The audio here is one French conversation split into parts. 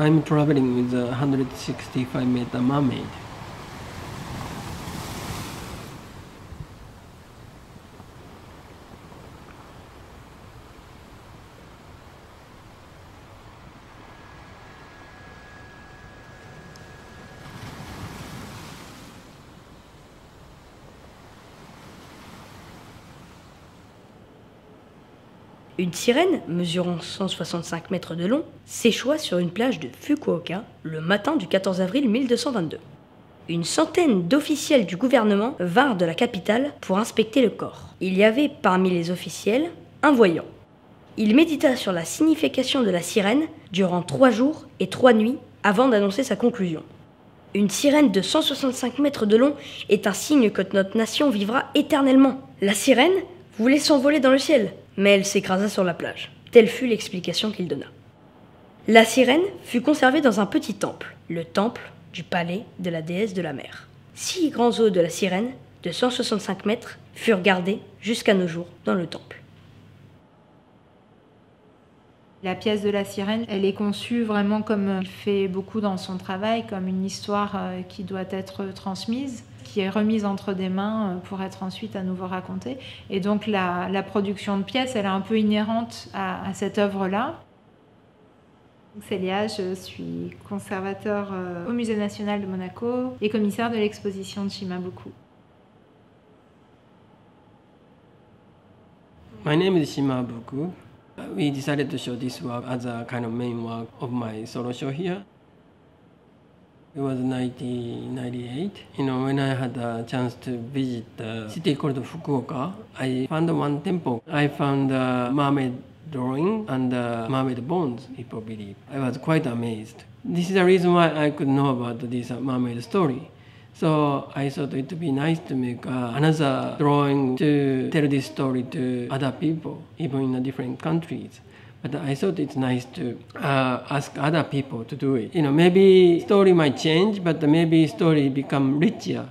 I'm traveling with a 165-meter mermaid. Une sirène, mesurant 165 mètres de long, s'échoua sur une plage de Fukuoka le matin du 14 avril 1222. Une centaine d'officiels du gouvernement vinrent de la capitale pour inspecter le corps. Il y avait parmi les officiels un voyant. Il médita sur la signification de la sirène durant 3 jours et 3 nuits avant d'annoncer sa conclusion. Une sirène de 165 mètres de long est un signe que notre nation vivra éternellement. La sirène voulait s'envoler dans le ciel, mais elle s'écrasa sur la plage. Telle fut l'explication qu'il donna. La sirène fut conservée dans un petit temple, le temple du palais de la déesse de la mer. 6 grands os de la sirène, de 165 mètres, furent gardés jusqu'à nos jours dans le temple. La pièce de la sirène, elle est conçue vraiment comme il fait beaucoup dans son travail, comme une histoire qui doit être transmise, qui est remise entre des mains pour être ensuite à nouveau racontée. Et donc la production de pièces, elle est un peu inhérente à cette œuvre-là. Célia, je suis conservateur au Musée national de Monaco et commissaire de l'exposition de Shimabuku. My name is Shimabuku. We decided to show this work as a kind of main work of my solo show here. It was 1998. When I had a chance to visit a city called Fukuoka, I found one temple. I found a mermaid drawing and mermaid bones, people believe. I was quite amazed. This is the reason why I could know about this mermaid story. So I thought it would be nice to make another drawing to tell this story to other people, even in different countries. But I thought it's nice to ask other people to do it. Maybe story might change, but maybe story become richer.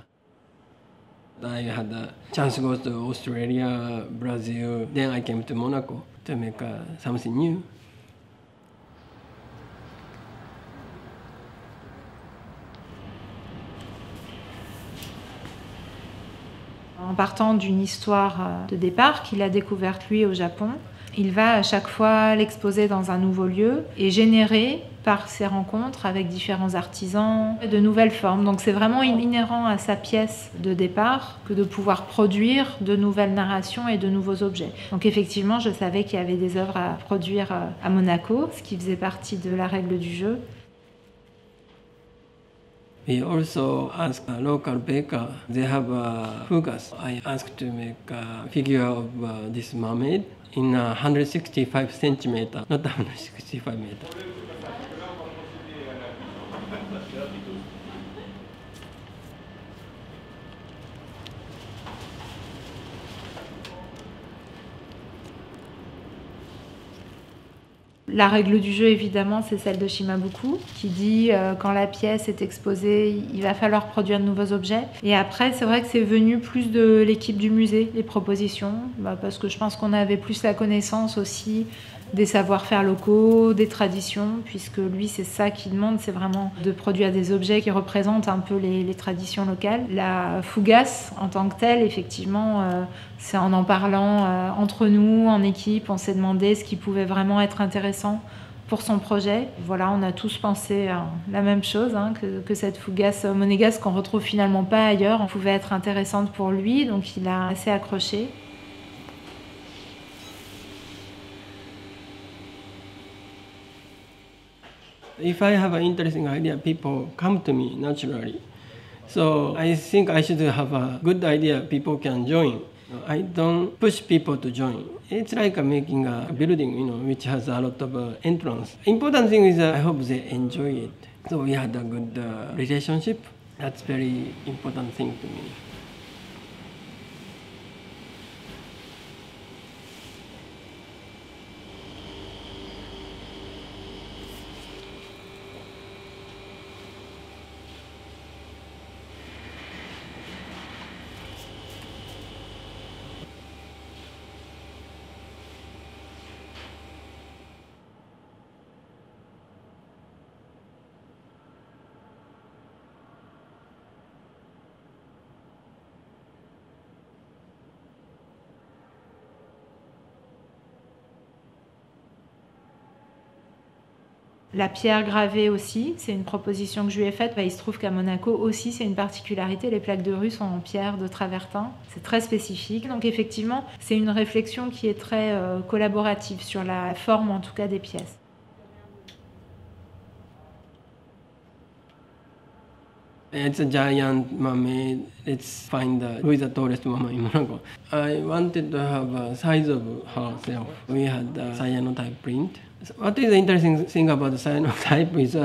I had a chance to go to Australia, Brazil. Then I came to Monaco to make something new. En partant d'une histoire de départ qu'il a découverte lui au Japon, il va à chaque fois l'exposer dans un nouveau lieu et générer par ses rencontres avec différents artisans de nouvelles formes. Donc c'est vraiment inhérent à sa pièce de départ que de pouvoir produire de nouvelles narrations et de nouveaux objets. Donc effectivement, je savais qu'il y avait des œuvres à produire à Monaco, ce qui faisait partie de la règle du jeu. We also asked a local baker. They have a fugas. I asked to make a figure of this mermaid in 165 centimeter, not 165 meter. La règle du jeu, évidemment, c'est celle de Shimabuku, qui dit quand la pièce est exposée, il va falloir produire de nouveaux objets. Et après, c'est vrai que c'est venu plus de l'équipe du musée, les propositions, parce que je pense qu'on avait plus la connaissance aussi des savoir-faire locaux, des traditions, puisque lui, c'est ça qu'il demande, c'est vraiment de produire des objets qui représentent un peu les traditions locales. La fougasse, en tant que telle, effectivement, c'est en parlant entre nous, en équipe, on s'est demandé ce qui pouvait vraiment être intéressant pour son projet. Voilà, on a tous pensé la même chose, que cette fougasse monégasque qu'on retrouve finalement pas ailleurs, pouvait être intéressante pour lui, donc il a assez accroché. If I have an interesting idea, people come to me naturally. So I think I should have a good idea people can join. I don't push people to join. It's like making a building, which has a lot of entrance. Important thing is I hope they enjoy it. So we had a good relationship. That's very important thing to me. La pierre gravée aussi, c'est une proposition que je lui ai faite. Il se trouve qu'à Monaco aussi, c'est une particularité, les plaques de rue sont en pierre de travertin. C'est très spécifique. Donc effectivement, c'est une réflexion qui est très collaborative sur la forme, en tout cas, des pièces. It's a giant mermaid. Let's find who is the tallest woman in Monaco. I wanted to have a size of herself. We had a cyanotype print. So what is the interesting thing about the cyanotype is,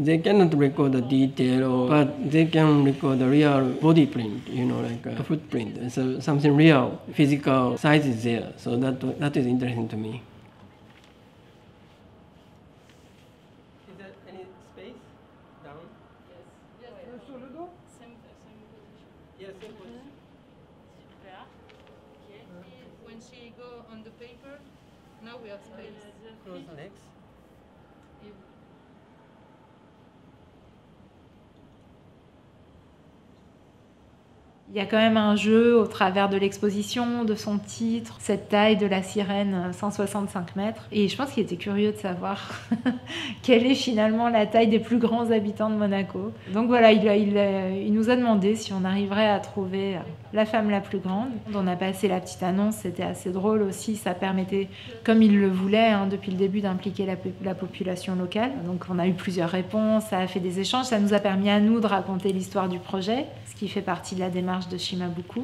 they cannot record the detail, but they can record the real body print, like a footprint. So something real, physical size is there. So that is interesting to me. Is there any space down? Sur le dos? Yes, same position. Super. Okay. When she go on the paper, now we have space. Close the legs. Il y a quand même un jeu au travers de l'exposition, de son titre, cette taille de la sirène, 165 mètres. Et je pense qu'il était curieux de savoir quelle est finalement la taille des plus grands habitants de Monaco. Donc voilà, il nous a demandé si on arriverait à trouver la femme la plus grande. On a passé la petite annonce, c'était assez drôle aussi. Ça permettait, comme il le voulait depuis le début, d'impliquer la population locale. Donc on a eu plusieurs réponses, ça a fait des échanges. Ça nous a permis à nous de raconter l'histoire du projet, ce qui fait partie de la démarche de Shimabuku.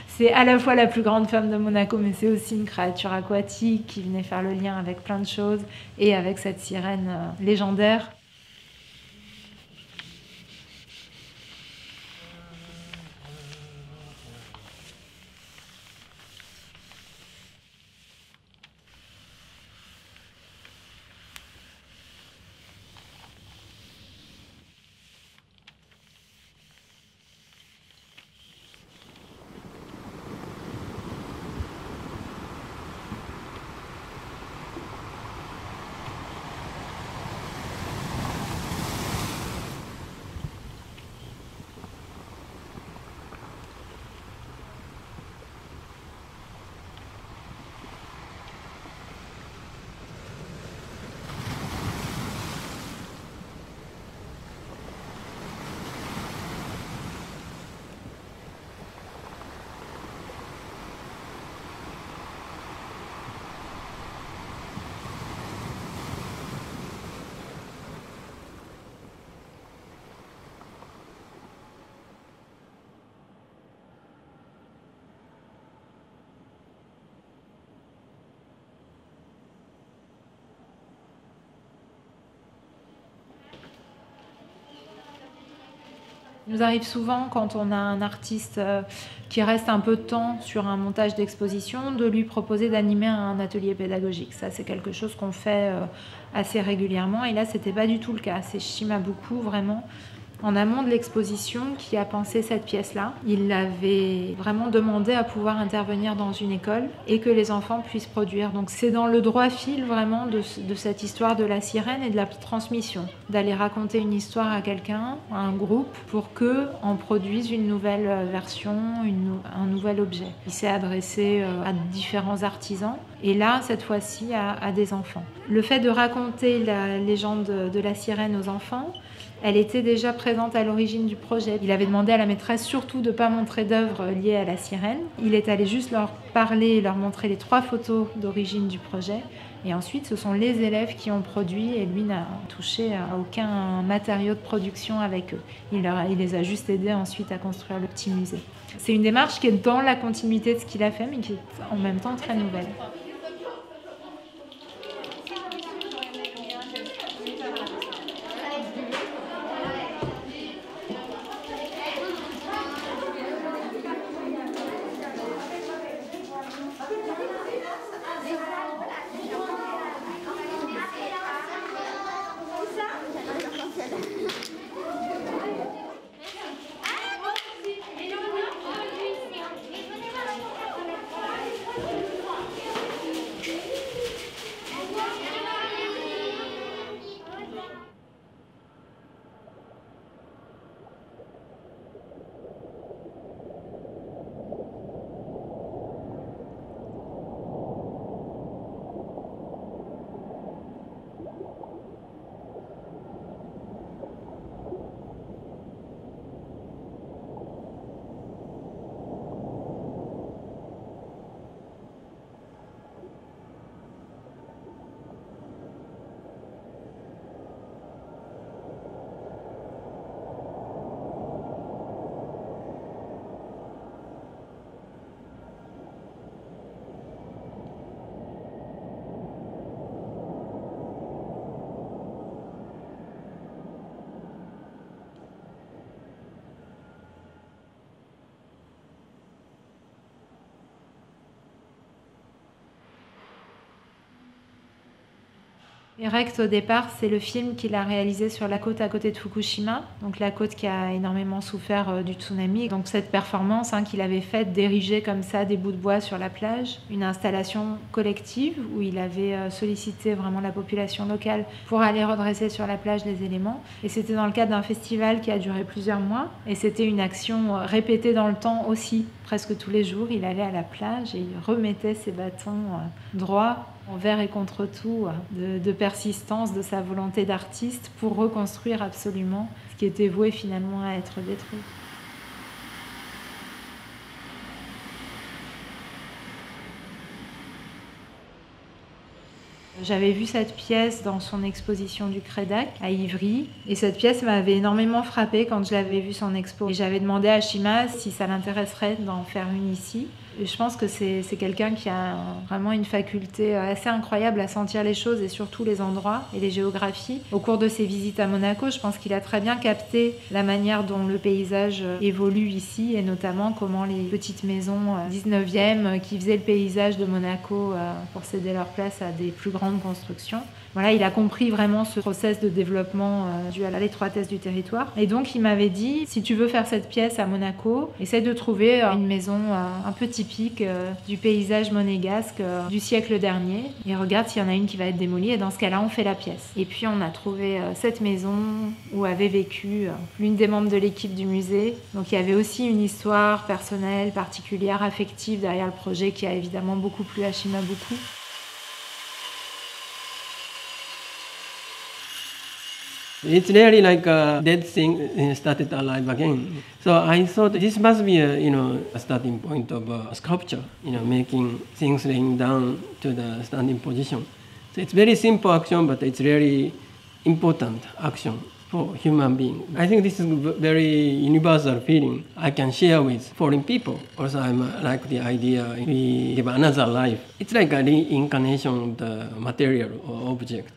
C'est à la fois la plus grande femme de Monaco, mais c'est aussi une créature aquatique qui venait faire le lien avec plein de choses et avec cette sirène légendaire. Il nous arrive souvent, quand on a un artiste qui reste un peu de temps sur un montage d'exposition, de lui proposer d'animer un atelier pédagogique. Ça, c'est quelque chose qu'on fait assez régulièrement. Et là, ce n'était pas du tout le cas. C'est Shimabuku, vraiment, en amont de l'exposition, qui a pensé cette pièce-là. Il avait vraiment demandé à pouvoir intervenir dans une école et que les enfants puissent produire. Donc c'est dans le droit fil vraiment de cette histoire de la sirène et de la transmission. D'aller raconter une histoire à quelqu'un, à un groupe, pour qu'eux en produisent une nouvelle version, un nouvel objet. Il s'est adressé à différents artisans et là, cette fois-ci, à des enfants. Le fait de raconter la légende de la sirène aux enfants, elle était déjà présente à l'origine du projet. Il avait demandé à la maîtresse surtout de ne pas montrer d'œuvres liées à la sirène. Il est allé juste leur parler, leur montrer les 3 photos d'origine du projet. Et ensuite, ce sont les élèves qui ont produit et lui n'a touché à aucun matériau de production avec eux. Il les a juste aidés ensuite à construire le petit musée. C'est une démarche qui est dans la continuité de ce qu'il a fait, mais qui est en même temps très nouvelle. Erect, au départ, c'est le film qu'il a réalisé sur la côte à côté de Fukushima, donc la côte qui a énormément souffert du tsunami. Donc cette performance qu'il avait faite d'ériger comme ça des bouts de bois sur la plage, une installation collective où il avait sollicité vraiment la population locale pour aller redresser sur la plage les éléments. Et c'était dans le cadre d'un festival qui a duré plusieurs mois. Et c'était une action répétée dans le temps aussi. Presque tous les jours, il allait à la plage et il remettait ses bâtons droits, envers et contre tout, de persistance, de sa volonté d'artiste pour reconstruire absolument ce qui était voué finalement à être détruit. J'avais vu cette pièce dans son exposition du Crédac à Ivry et cette pièce m'avait énormément frappée quand je l'avais vue son expo. Et j'avais demandé à Shima si ça l'intéresserait d'en faire une ici. Et je pense que c'est quelqu'un qui a vraiment une faculté assez incroyable à sentir les choses et surtout les endroits et les géographies. Au cours de ses visites à Monaco, je pense qu'il a très bien capté la manière dont le paysage évolue ici et notamment comment les petites maisons 19e qui faisaient le paysage de Monaco pour céder leur place à des plus grandes constructions. Voilà, il a compris vraiment ce process de développement dû à l'étroitesse du territoire. Et donc, il m'avait dit, si tu veux faire cette pièce à Monaco, essaie de trouver une maison un peu typique du paysage monégasque du siècle dernier. Et regarde s'il y en a une qui va être démolie. Et dans ce cas-là, on fait la pièce. Et puis, on a trouvé cette maison où avait vécu l'une des membres de l'équipe du musée. Donc, il y avait aussi une histoire personnelle, particulière, affective derrière le projet qui a évidemment beaucoup plu à Shimabuku. It's really like a dead thing started alive again. So I thought this must be a starting point of a sculpture, making things laying down to the standing position. So it's very simple action, but it's really important action for human being. I think this is a very universal feeling I can share with foreign people. Also, I like the idea we give another life. It's like a reincarnation of the material or object.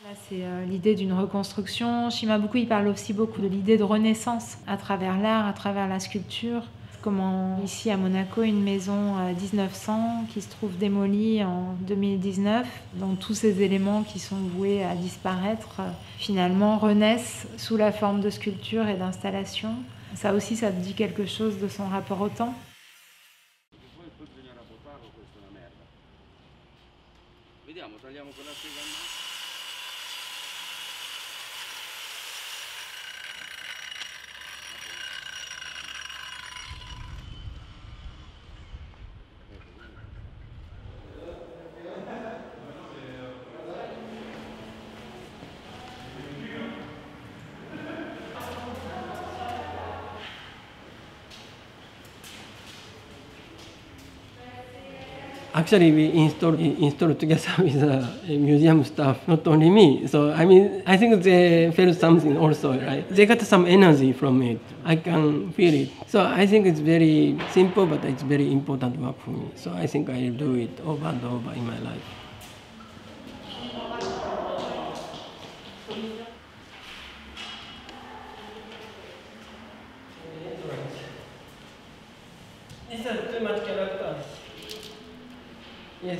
Là, c'est l'idée d'une reconstruction. Shimabuku, il parle aussi beaucoup de l'idée de renaissance à travers l'art, à travers la sculpture. Comment ici à Monaco, une maison 1900 qui se trouve démolie en 2019, dont tous ces éléments qui sont voués à disparaître, finalement renaissent sous la forme de sculpture et d'installation. Ça aussi, ça dit quelque chose de son rapport au temps. Actually, we installed together with the museum staff, not only me. So, I think they felt something also, right? They got some energy from it. I can feel it. So, I think it's very simple, but it's very important work for me. So, I think I'll do it over and over in my life. These are too much characters. Yes.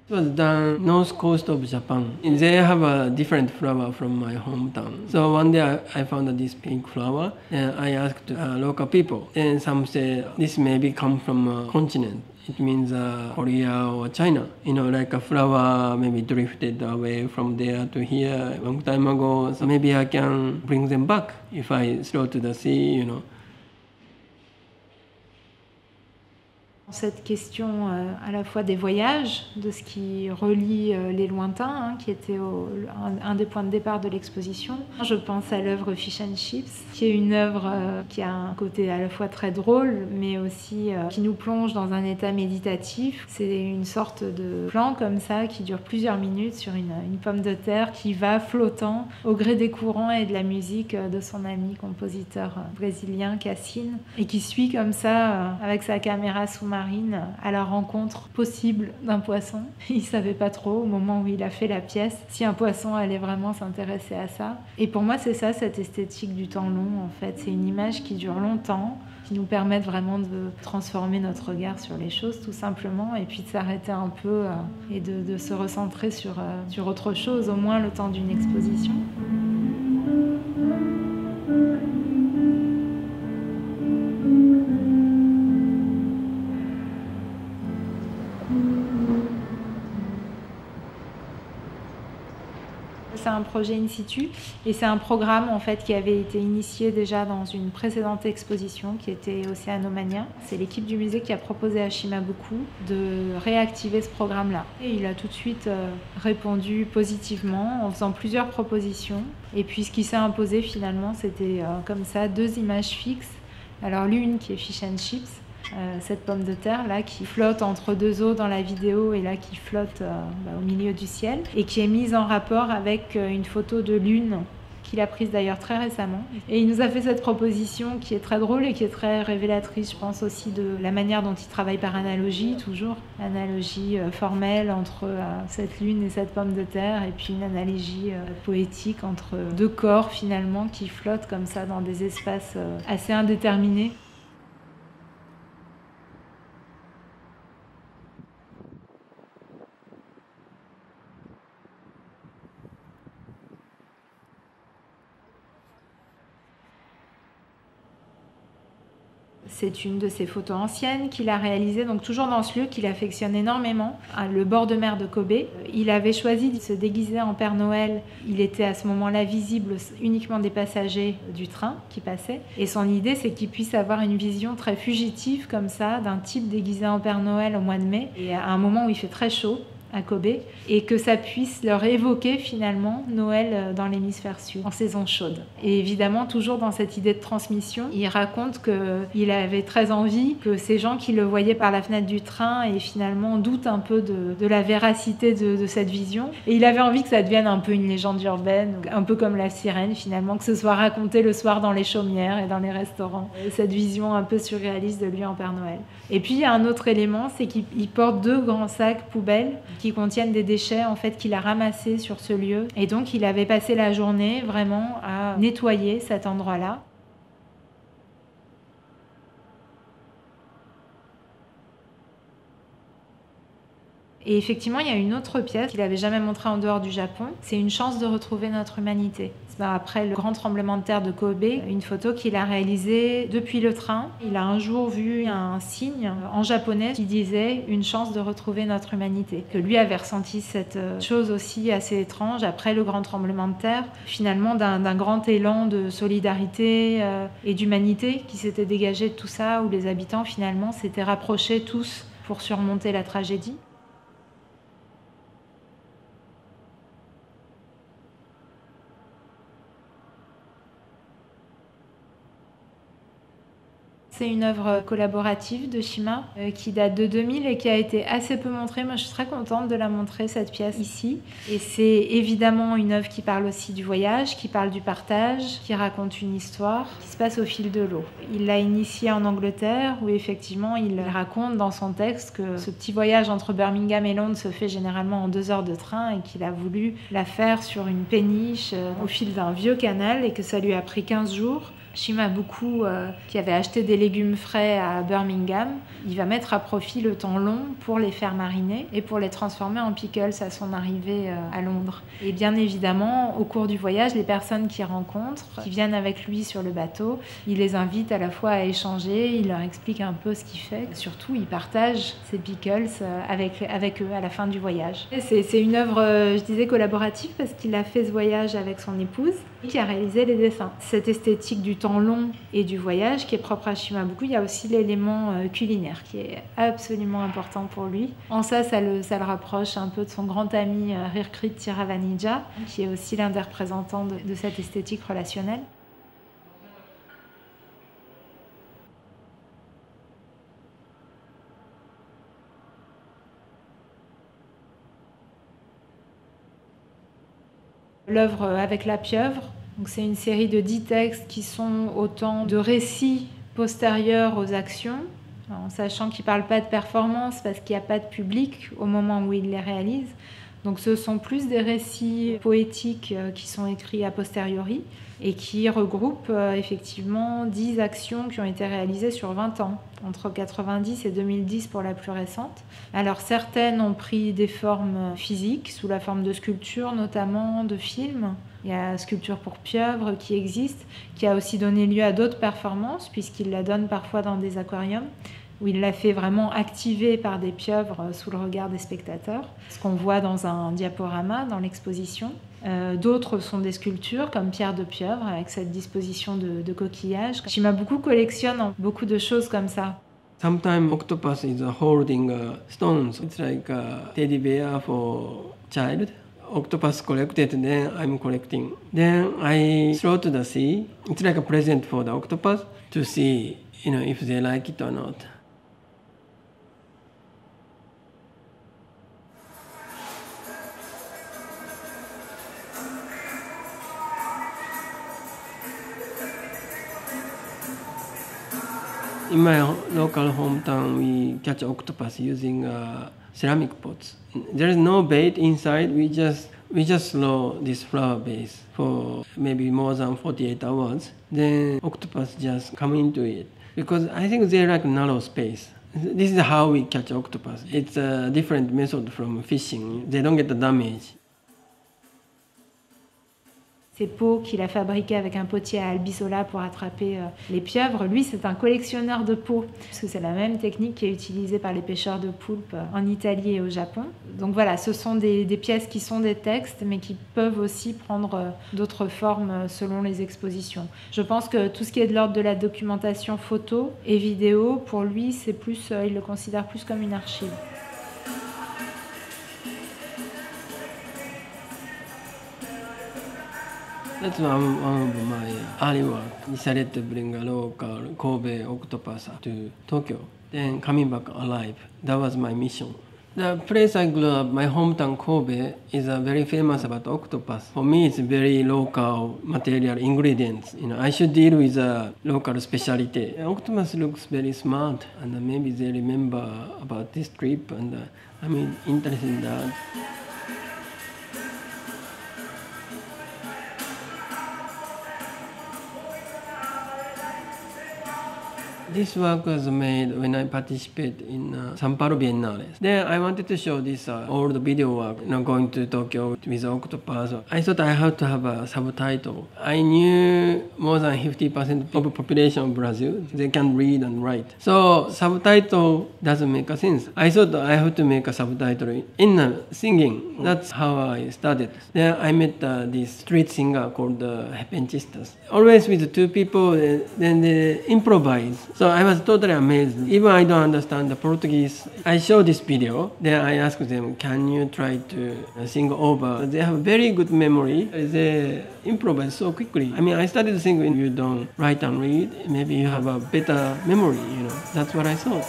It was done north coast of Japan. They have a different flower from my hometown. So one day I found this pink flower and I asked local people. And some say this maybe come from a continent. It means Korea or China. Like a flower maybe drifted away from there to here a long time ago. So maybe I can bring them back if I throw to the sea. Cette question à la fois des voyages, de ce qui relie les lointains, qui était un des points de départ de l'exposition. Je pense à l'œuvre Fish and Chips, qui est une œuvre qui a un côté à la fois très drôle, mais aussi qui nous plonge dans un état méditatif. C'est une sorte de plan comme ça qui dure plusieurs minutes sur une pomme de terre qui va flottant au gré des courants et de la musique de son ami compositeur brésilien Cassine, et qui suit comme ça avec sa caméra sous-marine à la rencontre possible d'un poisson. Il ne savait pas trop au moment où il a fait la pièce si un poisson allait vraiment s'intéresser à ça. Et pour moi, c'est ça, cette esthétique du temps long, en fait. C'est une image qui dure longtemps, qui nous permet vraiment de transformer notre regard sur les choses, tout simplement, et puis de s'arrêter un peu et de se recentrer sur autre chose, au moins le temps d'une exposition. C'est un projet in situ et c'est un programme en fait qui avait été initié déjà dans une précédente exposition qui était Océanomania. C'est l'équipe du musée qui a proposé à Shimabuku de réactiver ce programme-là. Et il a tout de suite répondu positivement en faisant plusieurs propositions. Et puis ce qui s'est imposé finalement, c'était comme ça 2 images fixes. Alors l'une qui est Fish and Chips, cette pomme de terre là qui flotte entre 2 eaux dans la vidéo et là qui flotte au milieu du ciel et qui est mise en rapport avec une photo de lune qu'il a prise d'ailleurs très récemment. Et il nous a fait cette proposition qui est très drôle et qui est très révélatrice, je pense aussi de la manière dont il travaille par analogie, toujours analogie formelle entre cette lune et cette pomme de terre, et puis une analogie poétique entre 2 corps finalement qui flottent comme ça dans des espaces assez indéterminés. C'est une de ses photos anciennes qu'il a réalisées, donc toujours dans ce lieu qu'il affectionne énormément, le bord de mer de Kobe. Il avait choisi de se déguiser en Père Noël. Il était à ce moment-là visible uniquement des passagers du train qui passaient. Et son idée, c'est qu'il puisse avoir une vision très fugitive comme ça, d'un type déguisé en Père Noël au mois de mai, et à un moment où il fait très chaud à Kobe, et que ça puisse leur évoquer finalement Noël dans l'hémisphère sud, en saison chaude. Et évidemment, toujours dans cette idée de transmission, il raconte qu'il avait très envie que ces gens qui le voyaient par la fenêtre du train et finalement doutent un peu de la véracité de cette vision. Et il avait envie que ça devienne un peu une légende urbaine, un peu comme la sirène finalement, que ce soit raconté le soir dans les chaumières et dans les restaurants. Cette vision un peu surréaliste de lui en Père Noël. Et puis il y a un autre élément, c'est qu'il porte 2 grands sacs poubelles qui contiennent des déchets en fait qu'il a ramassés sur ce lieu. Et donc il avait passé la journée vraiment à nettoyer cet endroit-là. Et effectivement, il y a une autre pièce qu'il n'avait jamais montrée en dehors du Japon. C'est une chance de retrouver notre humanité. Après le grand tremblement de terre de Kobe, une photo qu'il a réalisée depuis le train. Il a un jour vu un signe en japonais qui disait « une chance de retrouver notre humanité ». Que lui avait ressenti cette chose aussi assez étrange après le grand tremblement de terre, finalement d'un grand élan de solidarité et d'humanité qui s'était dégagé de tout ça, où les habitants finalement s'étaient rapprochés tous pour surmonter la tragédie. C'est une œuvre collaborative de Shima qui date de 2000 et qui a été assez peu montrée. Moi, je suis très contente de la montrer, cette pièce, ici. Et c'est évidemment une œuvre qui parle aussi du voyage, qui parle du partage, qui raconte une histoire qui se passe au fil de l'eau. Il l'a initiée en Angleterre, où effectivement, il raconte dans son texte que ce petit voyage entre Birmingham et Londres se fait généralement en 2 heures de train et qu'il a voulu la faire sur une péniche au fil d'un vieux canal et que ça lui a pris 15 jours. Shimabuku, qui avait acheté des légumes frais à Birmingham, il va mettre à profit le temps long pour les faire mariner et pour les transformer en pickles à son arrivée à Londres. Et bien évidemment, au cours du voyage, les personnes qu'il rencontre, qui viennent avec lui sur le bateau, il les invite à la fois à échanger, il leur explique un peu ce qu'il fait. Surtout, il partage ses pickles avec eux à la fin du voyage. C'est une œuvre, je disais, collaborative parce qu'il a fait ce voyage avec son épouse. qui a réalisé les dessins. Cette esthétique du temps long et du voyage qui est propre à Shimabuku, il y a aussi l'élément culinaire qui est absolument important pour lui. En ça, ça le rapproche un peu de son grand ami Rirkrit Tiravanija, qui est aussi l'un des représentants de cette esthétique relationnelle. L'œuvre Avec la pieuvre, c'est une série de 10 textes qui sont autant de récits postérieurs aux actions, en sachant qu'il ne parle pas de performance parce qu'il n'y a pas de public au moment où il les réalise. Donc ce sont plus des récits poétiques qui sont écrits a posteriori et qui regroupent effectivement 10 actions qui ont été réalisées sur 20 ans, entre 90 et 2010 pour la plus récente. Alors certaines ont pris des formes physiques, sous la forme de sculptures notamment, de films. Il y a Sculpture pour pieuvre qui existe, qui a aussi donné lieu à d'autres performances, puisqu'il la donne parfois dans des aquariums, où il l'a fait vraiment activer par des pieuvres sous le regard des spectateurs, ce qu'on voit dans un diaporama dans l'exposition. D'autres sont des sculptures comme Pierre de pieuvre avec cette disposition de coquillages. Shimabuku collectionne beaucoup de choses comme ça. Sometimes octopus is holding stones. It's like a teddy bear for child. Octopus collected, then I'm collecting. Then I throw to the sea. It's like a present for the octopus to see, if they like it or not. In my local hometown, we catch octopus using ceramic pots. There is no bait inside. We just throw this flower base for maybe more than 48 hours. Then octopus just come into it because I think they like narrow space. This is how we catch octopus. It's a different method from fishing. They don't get the damage. Ces pots qu'il a fabriqués avec un potier à Albisola pour attraper les pieuvres, lui c'est un collectionneur de pots, parce que c'est la même technique qui est utilisée par les pêcheurs de poulpes en Italie et au Japon. Donc voilà, ce sont des pièces qui sont des textes, mais qui peuvent aussi prendre d'autres formes selon les expositions. Je pense que tout ce qui est de l'ordre de la documentation photo et vidéo, pour lui, c'est plus, il le considère plus comme une archive. That's one of my early work. Decided to bring a local Kobe octopus to Tokyo, then coming back alive. That was my mission. The place I grew up, my hometown Kobe, is very famous about octopus. For me, it's very local material ingredients. I should deal with a local specialty. Octopus looks very smart, and maybe they remember about this trip, and I'm interested in that. This work was made when I participated in Sao Paulo Biennale. Then I wanted to show this old video work, going to Tokyo with octopus. I thought I had to have a subtitle. I knew more than 50% of the population of Brazil. They can read and write. So subtitle doesn't make a sense. I thought I had to make a subtitle in singing. That's how I started. Then I met this street singer called Repentistas. Always with two people, then they improvise. So I was totally amazed. Even I don't understand the Portuguese. I showed this video. Then I asked them, can you try to sing over? They have very good memory. They improvise so quickly. I started to think when you don't write and read, maybe you have a better memory, That's what I thought.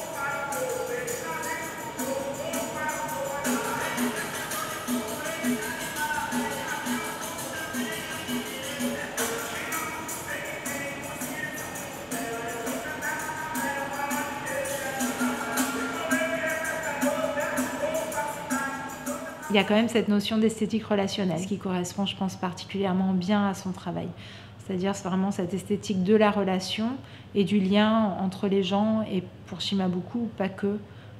Il y a quand même cette notion d'esthétique relationnelle, ce qui correspond, je pense, particulièrement bien à son travail. C'est-à-dire c'est vraiment cette esthétique de la relation et du lien entre les gens, et pour Shimabuku, pas que,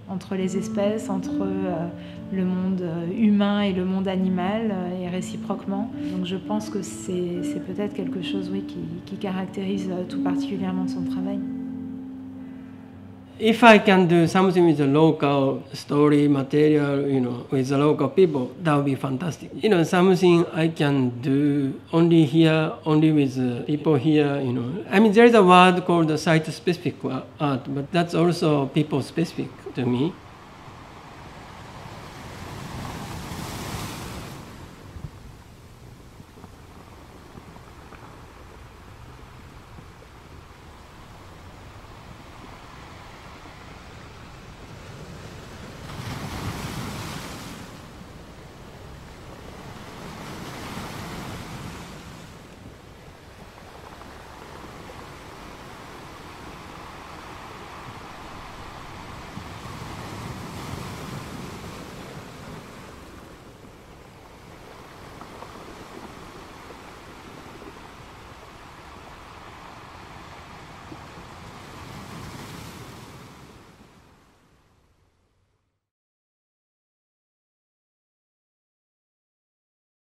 entre les espèces, entre le monde humain et le monde animal, et réciproquement. Donc je pense que c'est peut-être quelque chose qui caractérise tout particulièrement son travail. If I can do something with the local story material, with the local people, that would be fantastic. Something I can do only here, only with people here, I mean, there is a word called site-specific art, but that's also people-specific to me.